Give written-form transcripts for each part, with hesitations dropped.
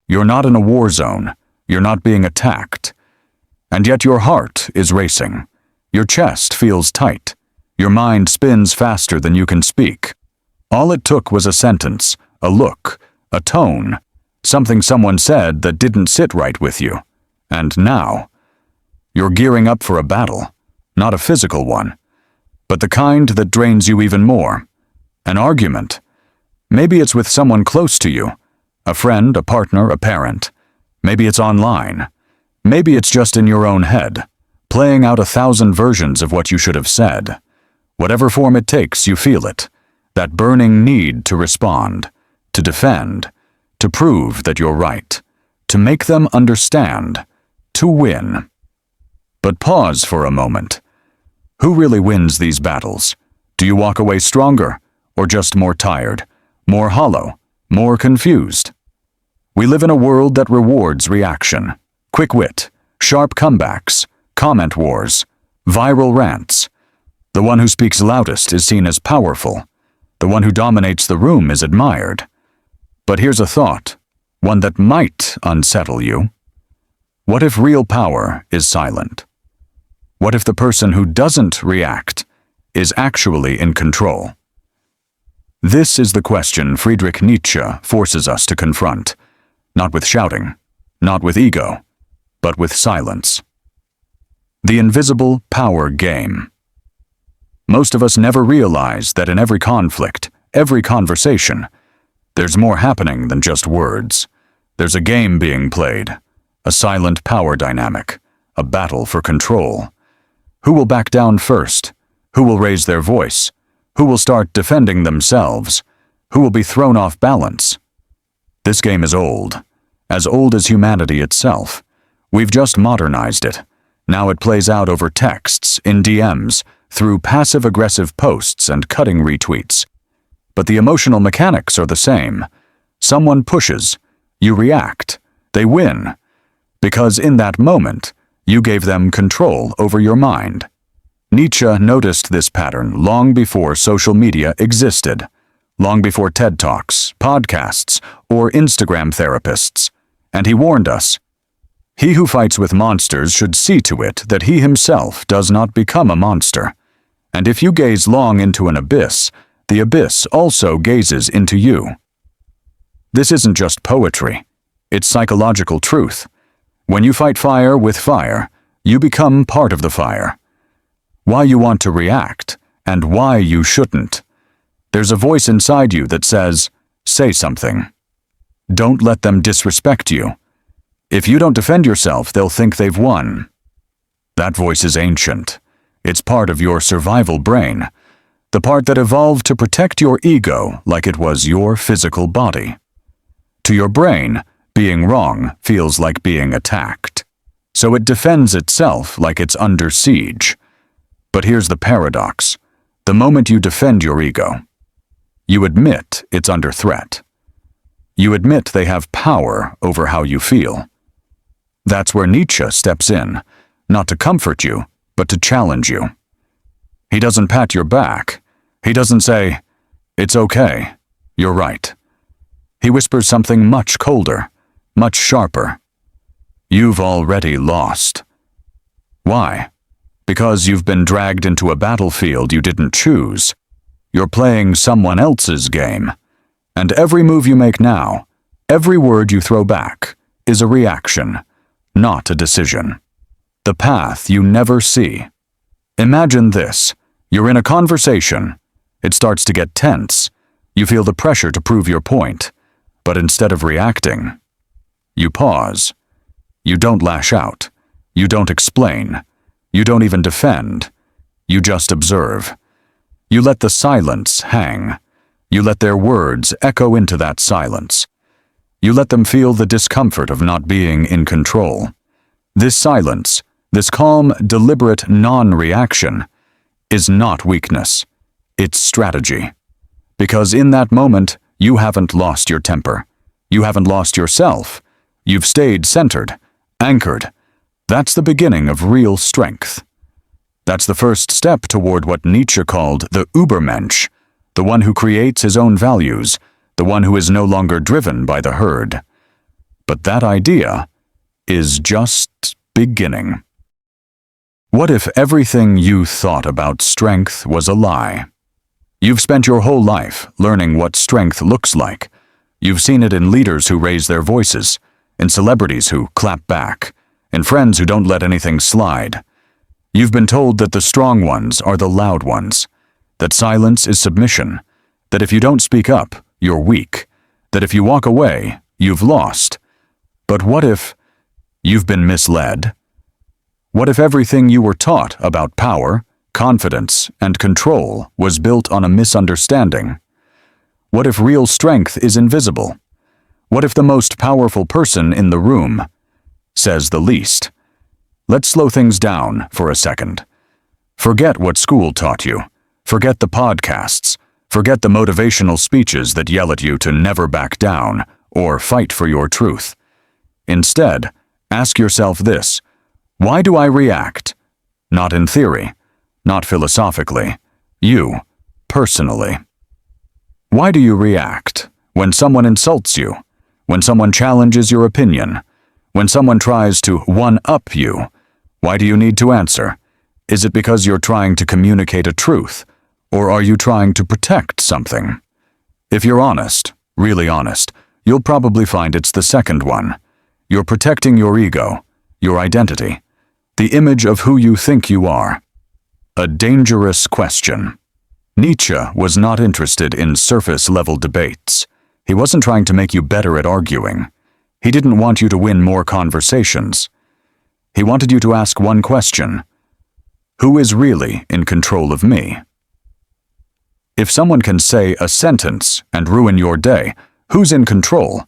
You're not in a war zone. You're not being attacked. And yet your heart is racing. Your chest feels tight. Your mind spins faster than you can speak. All it took was a sentence, a look, a tone, something someone said that didn't sit right with you. And now, you're gearing up for a battle, not a physical one, but the kind that drains you even more. An argument. Maybe it's with someone close to you, a friend, a partner, a parent. Maybe it's online. Maybe it's just in your own head, playing out 1,000 versions of what you should have said. Whatever form it takes, you feel it. That burning need to respond, to defend, to prove that you're right, to make them understand, to win. But pause for a moment. Who really wins these battles? Do you walk away stronger, or just more tired, more hollow, more confused? We live in a world that rewards reaction, quick wit, sharp comebacks, comment wars, viral rants. The one who speaks loudest is seen as powerful. The one who dominates the room is admired. But here's a thought, one that might unsettle you. What if real power is silent? What if the person who doesn't react is actually in control? This is the question Friedrich Nietzsche forces us to confront, not with shouting, not with ego, but with silence. The invisible power game. Most of us never realize that in every conflict, every conversation, there's more happening than just words. There's a game being played, a silent power dynamic, a battle for control. Who will back down first? Who will raise their voice? Who will start defending themselves? Who will be thrown off balance? This game is old as humanity itself. We've just modernized it. Now it plays out over texts, in DMs, through passive-aggressive posts and cutting retweets. But the emotional mechanics are the same. Someone pushes, you react, they win. Because in that moment, you gave them control over your mind. Nietzsche noticed this pattern long before social media existed, long before TED Talks, podcasts, or Instagram therapists. And he warned us, he who fights with monsters should see to it that he himself does not become a monster. And if you gaze long into an abyss, the abyss also gazes into you. This isn't just poetry, it's psychological truth. When you fight fire with fire, you become part of the fire. Why you want to react, and why you shouldn't. There's a voice inside you that says, say something. Don't let them disrespect you. If you don't defend yourself, they'll think they've won. That voice is ancient. It's part of your survival brain, the part that evolved to protect your ego like it was your physical body. To your brain, being wrong feels like being attacked. So it defends itself like it's under siege. But here's the paradox. The moment you defend your ego, you admit it's under threat. You admit they have power over how you feel. That's where Nietzsche steps in, not to comfort you, but to challenge you. He doesn't pat your back. He doesn't say, it's okay, you're right. He whispers something much colder, much sharper. You've already lost. Why? Because you've been dragged into a battlefield you didn't choose. You're playing someone else's game. And every move you make now, every word you throw back, is a reaction, not a decision. The path you never see. Imagine this. You're in a conversation. It starts to get tense. You feel the pressure to prove your point. But instead of reacting, you pause. You don't lash out. You don't explain. You don't even defend. You just observe. You let the silence hang. You let their words echo into that silence. You let them feel the discomfort of not being in control. This silence, this calm, deliberate non-reaction, is not weakness. It's strategy. Because in that moment, you haven't lost your temper. You haven't lost yourself. You've stayed centered, anchored. That's the beginning of real strength. That's the first step toward what Nietzsche called the Übermensch, the one who creates his own values, the one who is no longer driven by the herd. But that idea is just beginning. What if everything you thought about strength was a lie? You've spent your whole life learning what strength looks like. You've seen it in leaders who raise their voices, in celebrities who clap back, in friends who don't let anything slide. You've been told that the strong ones are the loud ones, that silence is submission, that if you don't speak up, you're weak, that if you walk away, you've lost. But what if you've been misled? What if everything you were taught about power, confidence, and control was built on a misunderstanding? What if real strength is invisible? What if the most powerful person in the room says the least? Let's slow things down for a second. Forget what school taught you. Forget the podcasts. Forget the motivational speeches that yell at you to never back down or fight for your truth. Instead, ask yourself this: why do I react? Not in theory, not philosophically, you, personally. Why do you react when someone insults you, when someone challenges your opinion, when someone tries to one-up you? Why do you need to answer? Is it because you're trying to communicate a truth, or are you trying to protect something? If you're honest, really honest, you'll probably find it's the second one. You're protecting your ego, your identity, the image of who you think you are. A dangerous question. Nietzsche was not interested in surface-level debates. He wasn't trying to make you better at arguing. He didn't want you to win more conversations. He wanted you to ask one question: who is really in control of me? If someone can say a sentence and ruin your day, who's in control?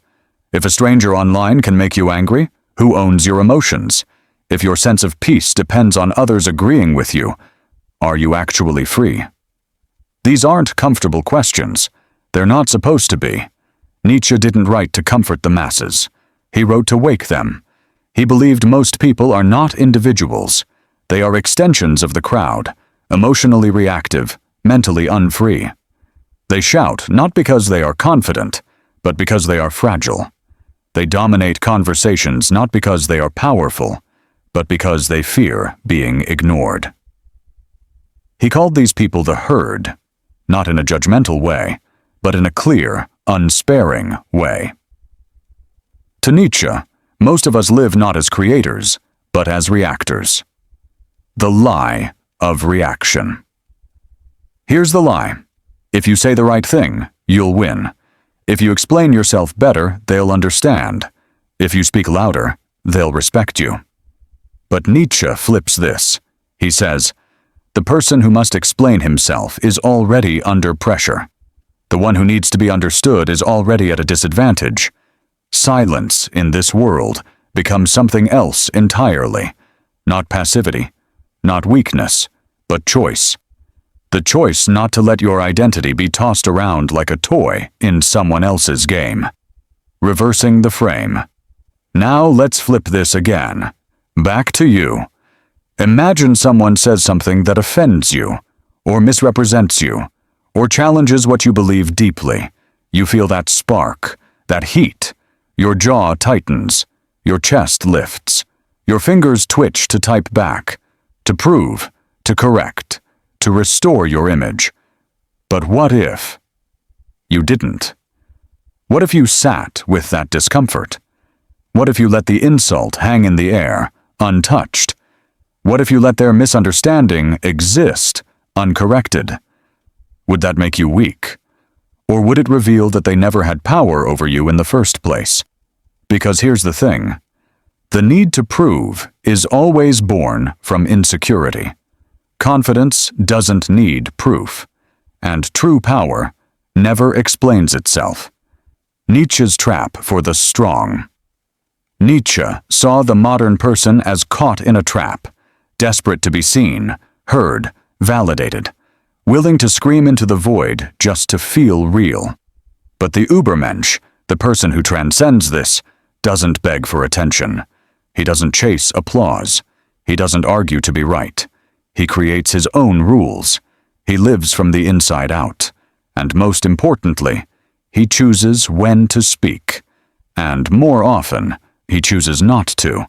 If a stranger online can make you angry, who owns your emotions? If your sense of peace depends on others agreeing with you, are you actually free? These aren't comfortable questions. They're not supposed to be. Nietzsche didn't write to comfort the masses. He wrote to wake them. He believed most people are not individuals. They are extensions of the crowd, emotionally reactive, mentally unfree. They shout not because they are confident, but because they are fragile. They dominate conversations not because they are powerful, but because they fear being ignored. He called these people the herd, not in a judgmental way, but in a clear, unsparing way. To Nietzsche, most of us live not as creators, but as reactors. The lie of reaction. Here's the lie. If you say the right thing, you'll win. If you explain yourself better, they'll understand. If you speak louder, they'll respect you. But Nietzsche flips this. He says, the person who must explain himself is already under pressure. The one who needs to be understood is already at a disadvantage. Silence in this world becomes something else entirely. Not passivity, not weakness, but choice. The choice not to let your identity be tossed around like a toy in someone else's game. Reversing the frame. Now let's flip this again. Back to you. Imagine someone says something that offends you, or misrepresents you, or challenges what you believe deeply. You feel that spark, that heat. Your jaw tightens. Your chest lifts. Your fingers twitch to type back, to prove, to correct, to restore your image. But what if you didn't? What if you sat with that discomfort? What if you let the insult hang in the air, untouched? What if you let their misunderstanding exist, uncorrected? Would that make you weak? Or would it reveal that they never had power over you in the first place? Because here's the thing. The need to prove is always born from insecurity. Confidence doesn't need proof, and true power never explains itself. Nietzsche's trap for the strong. Nietzsche saw the modern person as caught in a trap, desperate to be seen, heard, validated, willing to scream into the void just to feel real. But the Übermensch, the person who transcends this, doesn't beg for attention. He doesn't chase applause. He doesn't argue to be right. He creates his own rules. He lives from the inside out. And most importantly, he chooses when to speak. and more often, he chooses not to.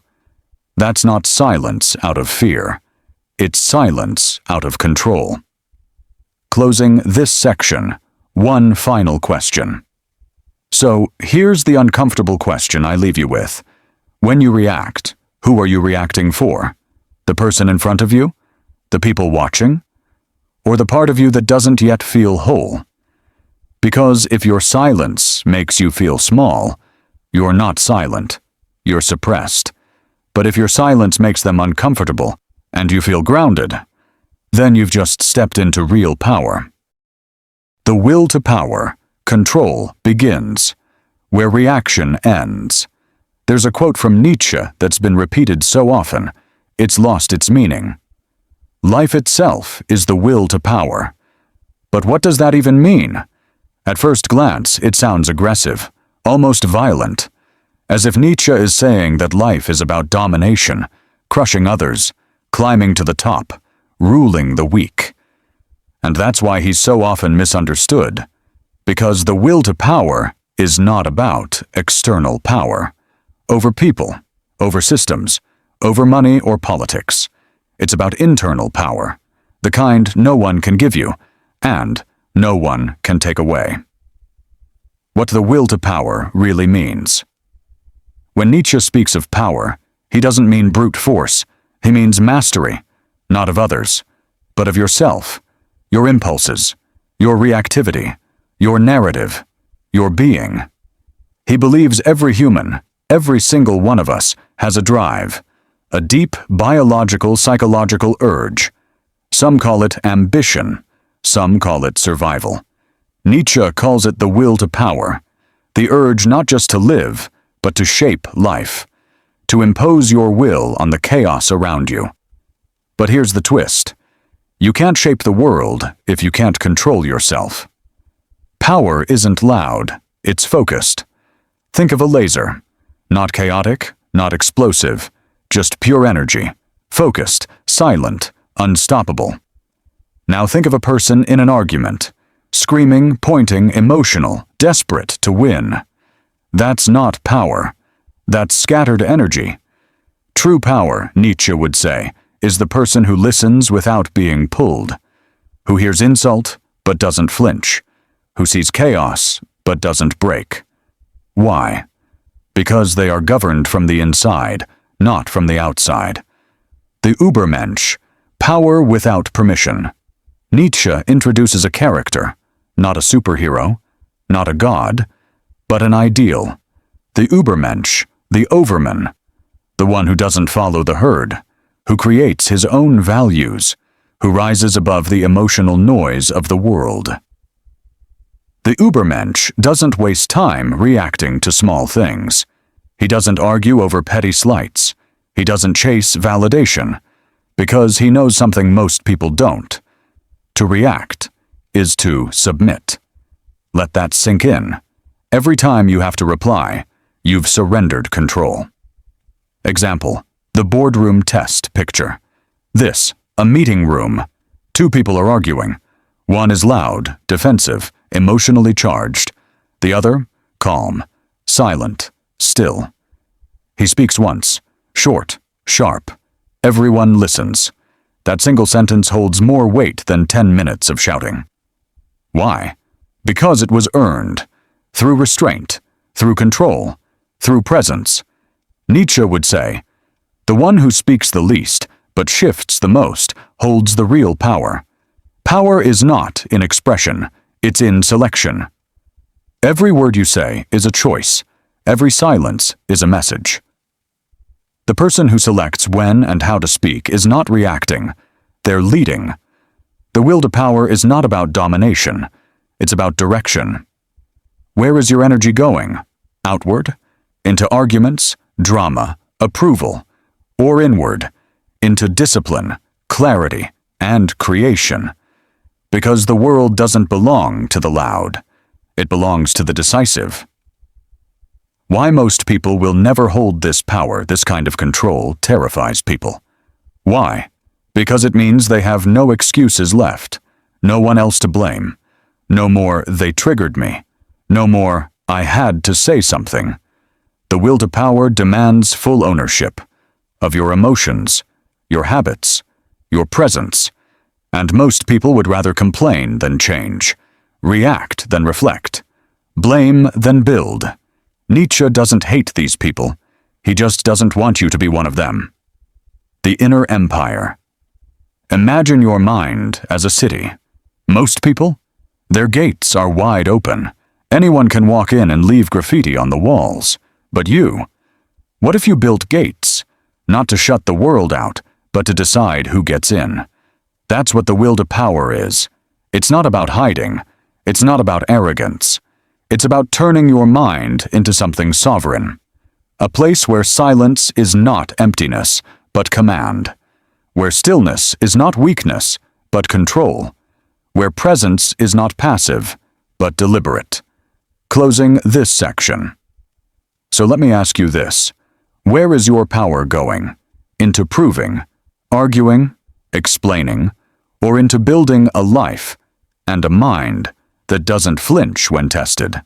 That's not silence out of fear. It's silence out of control. Closing this section, one final question. So, here's the uncomfortable question I leave you with. When you react, who are you reacting for? The person in front of you? The people watching? Or the part of you that doesn't yet feel whole? Because if your silence makes you feel small, you're not silent, you're suppressed. But if your silence makes them uncomfortable, and you feel grounded, then you've just stepped into real power. The will to power, control, begins where reaction ends. There's a quote from Nietzsche that's been repeated so often, it's lost its meaning. Life itself is the will to power. But what does that even mean? At first glance, it sounds aggressive, almost violent, as if Nietzsche is saying that life is about domination, crushing others, climbing to the top, ruling the weak. And that's why he's so often misunderstood, because the will to power is not about external power, over people, over systems, over money or politics. It's about internal power, the kind no one can give you, and no one can take away. What the will to power really means. When Nietzsche speaks of power, he doesn't mean brute force, he means mastery, not of others, but of yourself, your impulses, your reactivity, your narrative, your being. He believes every human, every single one of us, has a drive, a deep biological, psychological urge. Some call it ambition, some call it survival. Nietzsche calls it the will to power, the urge not just to live, but to shape life, to impose your will on the chaos around you. But here's the twist. You can't shape the world if you can't control yourself. Power isn't loud, it's focused. Think of a laser. Not chaotic, not explosive, just pure energy, focused, silent, unstoppable. Now think of a person in an argument, screaming, pointing, emotional, desperate to win. That's not power. That's scattered energy. True power, Nietzsche would say, is the person who listens without being pulled, who hears insult but doesn't flinch, who sees chaos but doesn't break. Why? Because they are governed from the inside, not from the outside. The Übermensch, power without permission. Nietzsche introduces a character, not a superhero, not a god, but an ideal. The Übermensch, the overman, the one who doesn't follow the herd, who creates his own values, who rises above the emotional noise of the world. The Übermensch doesn't waste time reacting to small things. He doesn't argue over petty slights. He doesn't chase validation, because he knows something most people don't. To react is to submit. Let that sink in. Every time you have to reply, you've surrendered control. Example, the boardroom test picture. This, a meeting room. Two people are arguing. One is loud, defensive, emotionally charged. The other, calm, silent, still. He speaks once, short, sharp. Everyone listens. That single sentence holds more weight than 10 minutes of shouting. Why? Because it was earned. Through restraint, through control, through presence. Nietzsche would say, the one who speaks the least, but shifts the most, holds the real power. Power is not in expression, it's in selection. Every word you say is a choice. Every silence is a message. The person who selects when and how to speak is not reacting, they're leading. The will to power is not about domination, it's about direction. Where is your energy going? Outward? Into arguments, drama, approval, or inward, into discipline, clarity, and creation. Because the world doesn't belong to the loud, it belongs to the decisive. Why most people will never hold this power, this kind of control, terrifies people. Why? Because it means they have no excuses left, no one else to blame. No more, they triggered me. No more, I had to say something. The will to power demands full ownership of your emotions, your habits, your presence, and most people would rather complain than change, react than reflect, blame than build. Nietzsche doesn't hate these people. He just doesn't want you to be one of them. The inner empire. Imagine your mind as a city. Most people? Their gates are wide open. Anyone can walk in and leave graffiti on the walls. But you? What if you built gates? Not to shut the world out, but to decide who gets in. That's what the will to power is. It's not about hiding. It's not about arrogance. It's about turning your mind into something sovereign. A place where silence is not emptiness, but command. Where stillness is not weakness, but control. Where presence is not passive, but deliberate. Closing this section. So let me ask you this. Where is your power going? Into proving, arguing, explaining, or into building a life and a mind that doesn't flinch when tested?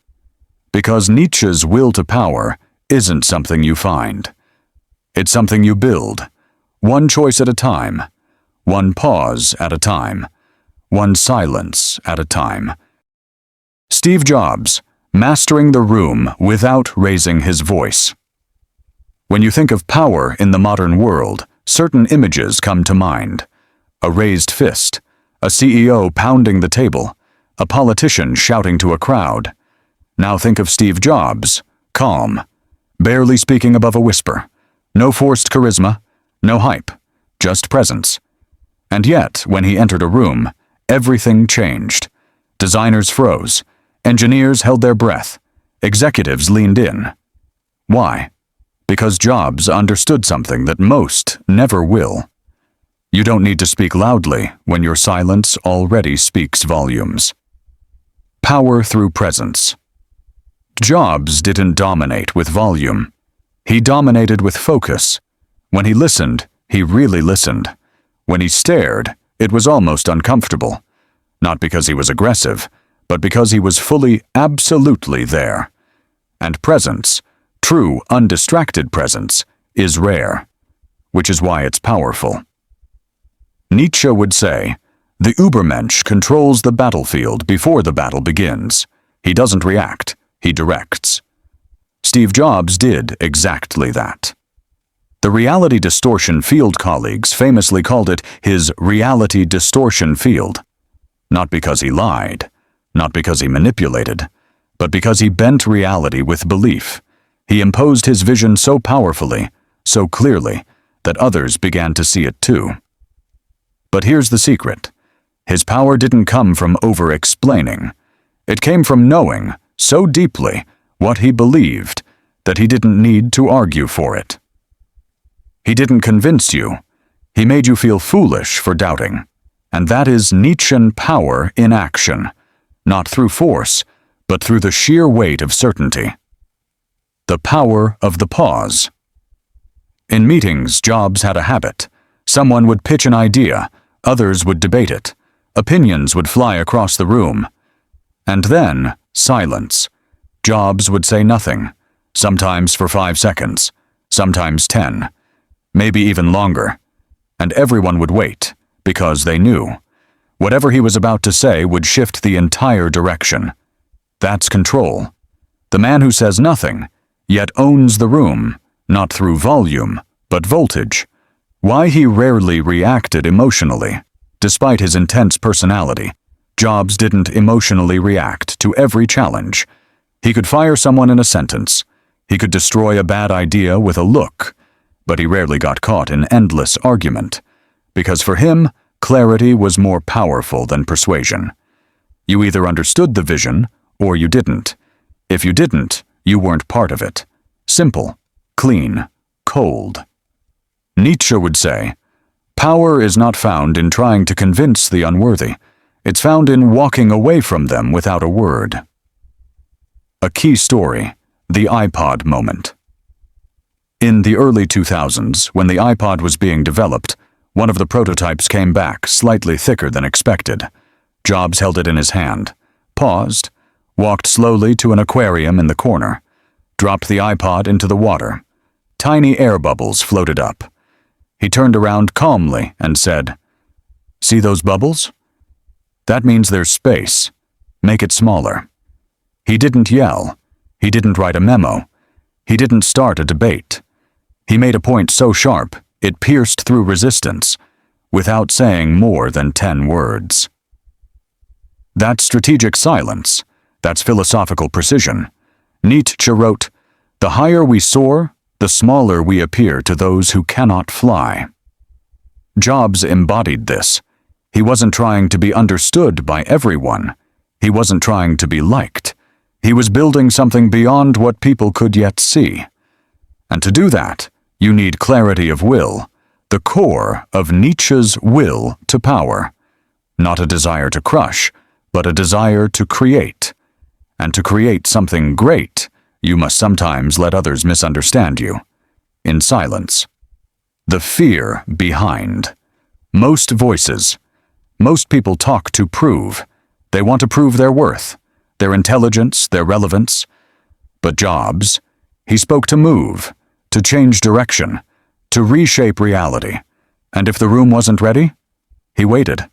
Because Nietzsche's will to power isn't something you find. It's something you build, one choice at a time, one pause at a time, one silence at a time. Steve Jobs, mastering the room without raising his voice. When you think of power in the modern world, certain images come to mind. A raised fist, a CEO pounding the table, a politician shouting to a crowd. Now think of Steve Jobs, calm, barely speaking above a whisper. No forced charisma, no hype, just presence. And yet, when he entered a room, everything changed. Designers froze. Engineers held their breath. Executives leaned in. Why? Because Jobs understood something that most never will. You don't need to speak loudly when your silence already speaks volumes. Power through presence. Jobs didn't dominate with volume. He dominated with focus. When he listened, he really listened. When he stared, it was almost uncomfortable. Not because he was aggressive, but because he was fully, absolutely there. And presence, true, undistracted presence, is rare, which is why it's powerful. Nietzsche would say, the Übermensch controls the battlefield before the battle begins. He doesn't react, he directs. Steve Jobs did exactly that. The reality distortion field colleagues famously called it his reality distortion field. Not because he lied, not because he manipulated, but because he bent reality with belief. He imposed his vision so powerfully, so clearly, that others began to see it too. But here's the secret. His power didn't come from over-explaining. It came from knowing, so deeply, what he believed, that he didn't need to argue for it. He didn't convince you. He made you feel foolish for doubting. And that is Nietzschean power in action, not through force, but through the sheer weight of certainty. The power of the pause. In meetings, Jobs had a habit. Someone would pitch an idea, others would debate it, opinions would fly across the room. And then, silence. Jobs would say nothing, sometimes for 5 seconds, sometimes 10, maybe even longer. And everyone would wait, because they knew. Whatever he was about to say would shift the entire direction. That's control. The man who says nothing, yet owns the room, not through volume, but voltage. Why he rarely reacted emotionally. Despite his intense personality, Jobs didn't emotionally react to every challenge. He could fire someone in a sentence. He could destroy a bad idea with a look. But he rarely got caught in endless argument. Because for him, clarity was more powerful than persuasion. You either understood the vision, or you didn't. If you didn't, you weren't part of it. Simple, clean, cold. Nietzsche would say, power is not found in trying to convince the unworthy. It's found in walking away from them without a word. A key story, the iPod moment. In the early 2000s, when the iPod was being developed, one of the prototypes came back slightly thicker than expected. Jobs held it in his hand, paused, walked slowly to an aquarium in the corner, dropped the iPod into the water. Tiny air bubbles floated up. He turned around calmly and said, "See those bubbles? That means there's space. Make it smaller." He didn't yell. He didn't write a memo. He didn't start a debate. He made a point so sharp, it pierced through resistance, without saying more than 10 words. That's strategic silence. That's philosophical precision. Nietzsche wrote, "The higher we soar, the smaller we appear to those who cannot fly." Jobs embodied this. He wasn't trying to be understood by everyone. He wasn't trying to be liked. He was building something beyond what people could yet see. And to do that, you need clarity of will, the core of Nietzsche's will to power. Not a desire to crush, but a desire to create. And to create something great, you must sometimes let others misunderstand you. In silence. The fear behind. Most voices. Most people talk to prove. They want to prove their worth, their intelligence, their relevance. But Jobs, he spoke to move, to change direction, to reshape reality. And if the room wasn't ready, he waited.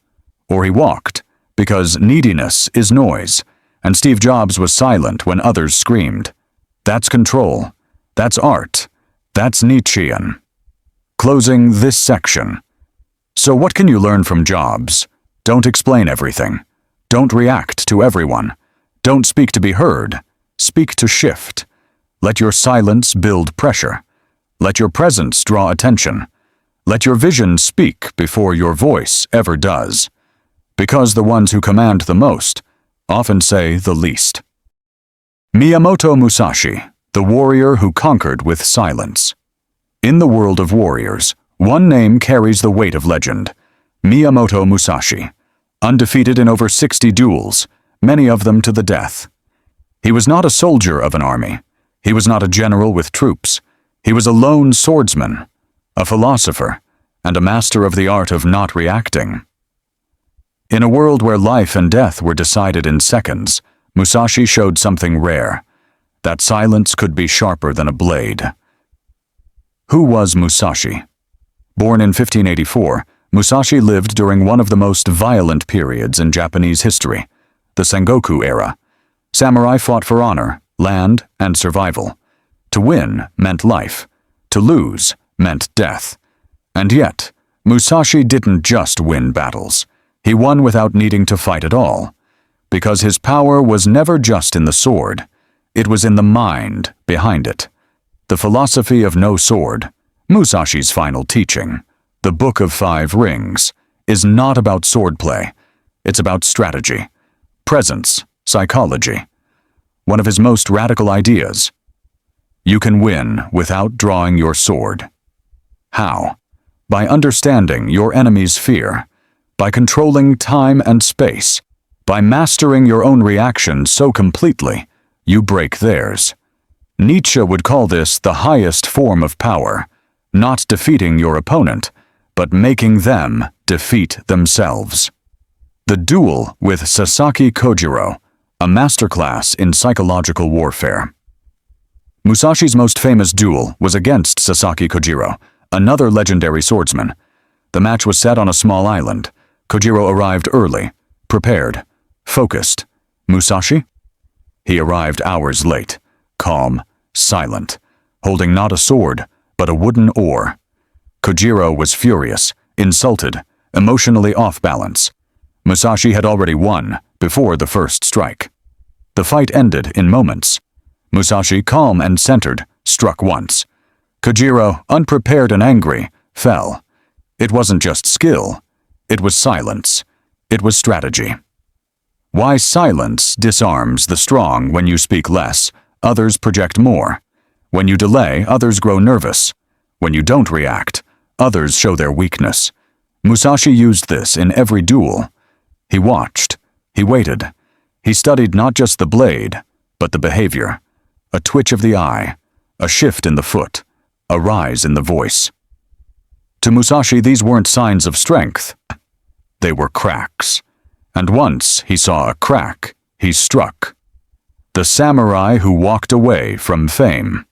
Or he walked, because neediness is noise, and Steve Jobs was silent when others screamed. That's control. That's art. That's Nietzschean. Closing this section. So what can you learn from Jobs? Don't explain everything. Don't react to everyone. Don't speak to be heard. Speak to shift. Let your silence build pressure. Let your presence draw attention. Let your vision speak before your voice ever does. Because the ones who command the most often say the least. Miyamoto Musashi, the warrior who conquered with silence. In the world of warriors, one name carries the weight of legend. Miyamoto Musashi, undefeated in over 60 duels, many of them to the death. He was not a soldier of an army. He was not a general with troops. He was a lone swordsman, a philosopher, and a master of the art of not reacting. In a world where life and death were decided in seconds, Musashi showed something rare. That silence could be sharper than a blade. Who was Musashi? Born in 1584, Musashi lived during one of the most violent periods in Japanese history, the Sengoku era. Samurai fought for honor, land, and survival. To win meant life. To lose meant death. And yet, Musashi didn't just win battles. He won without needing to fight at all. Because his power was never just in the sword. It was in the mind behind it. The philosophy of no sword, Musashi's final teaching, the Book of Five Rings, is not about swordplay. It's about strategy, presence, psychology. One of his most radical ideas. You can win without drawing your sword. How? By understanding your enemy's fear, by controlling time and space, by mastering your own reaction so completely, you break theirs. Nietzsche would call this the highest form of power, not defeating your opponent, but making them defeat themselves. The Duel with Sasaki Kojiro, a masterclass in psychological warfare. Musashi's most famous duel was against Sasaki Kojiro, another legendary swordsman. The match was set on a small island. Kojiro arrived early, prepared, focused. Musashi? He arrived hours late, calm, silent, holding not a sword, but a wooden oar. Kojiro was furious, insulted, emotionally off balance. Musashi had already won before the first strike. The fight ended in moments. Musashi, calm and centered, struck once. Kojiro, unprepared and angry, fell. It wasn't just skill. It was silence. It was strategy. Why silence disarms the strong when you speak less, others project more. When you delay, others grow nervous. When you don't react, others show their weakness. Musashi used this in every duel. He watched. He waited. He studied not just the blade, but the behavior. A twitch of the eye, a shift in the foot, a rise in the voice. To Musashi, these weren't signs of strength. They were cracks. And once he saw a crack, he struck. the samurai who walked away from fame.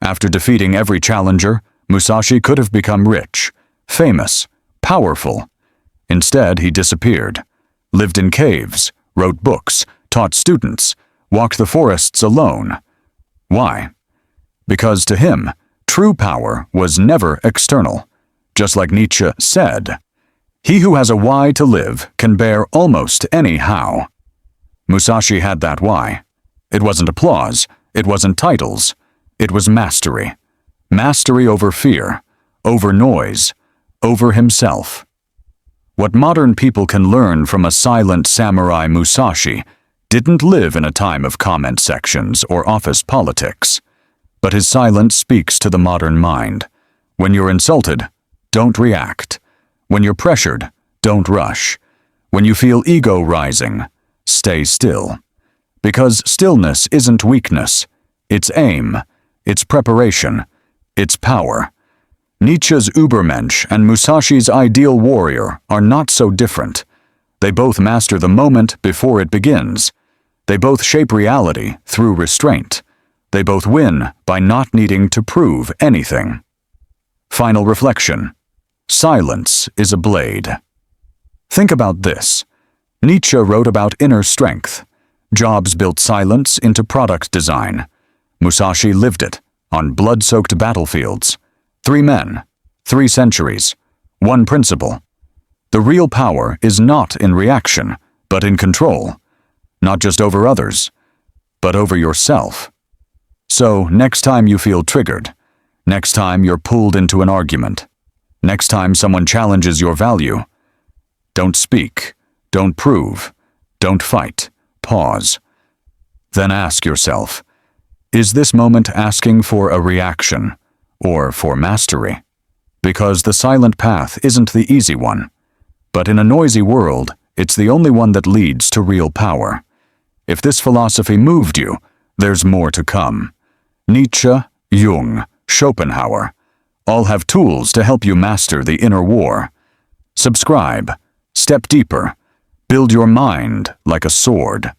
After defeating every challenger, Musashi could have become rich, famous, powerful. Instead, he disappeared, lived in caves, wrote books, taught students, walked the forests alone. Why? Because to him, true power was never external. Just like Nietzsche said, "He who has a why to live can bear almost any how." Musashi had that why. It wasn't applause, it wasn't titles, it was mastery. Mastery over fear, over noise, over himself. What modern people can learn from a silent samurai Musashi didn't live in a time of comment sections or office politics. But his silence speaks to the modern mind. When you're insulted, don't react. When you're pressured, don't rush. When you feel ego rising, stay still. Because stillness isn't weakness. It's aim. It's preparation. It's power. Nietzsche's Übermensch and Musashi's ideal warrior are not so different. They both master the moment before it begins. They both shape reality through restraint. They both win by not needing to prove anything. Final reflection. Silence is a blade. Think about this. Nietzsche wrote about inner strength. Jobs built silence into product design. Musashi lived it on blood-soaked battlefields. 3 men, 3 centuries, 1 principle. The real power is not in reaction, but in control. Not just over others, but over yourself. So, next time you feel triggered, next time you're pulled into an argument, next time someone challenges your value, don't speak, don't prove, don't fight, pause. Then ask yourself, is this moment asking for a reaction or for mastery? Because the silent path isn't the easy one, but in a noisy world, it's the only one that leads to real power. If this philosophy moved you, there's more to come. Nietzsche, Jung, Schopenhauer all have tools to help you master the inner war. Subscribe, step deeper, build your mind like a sword.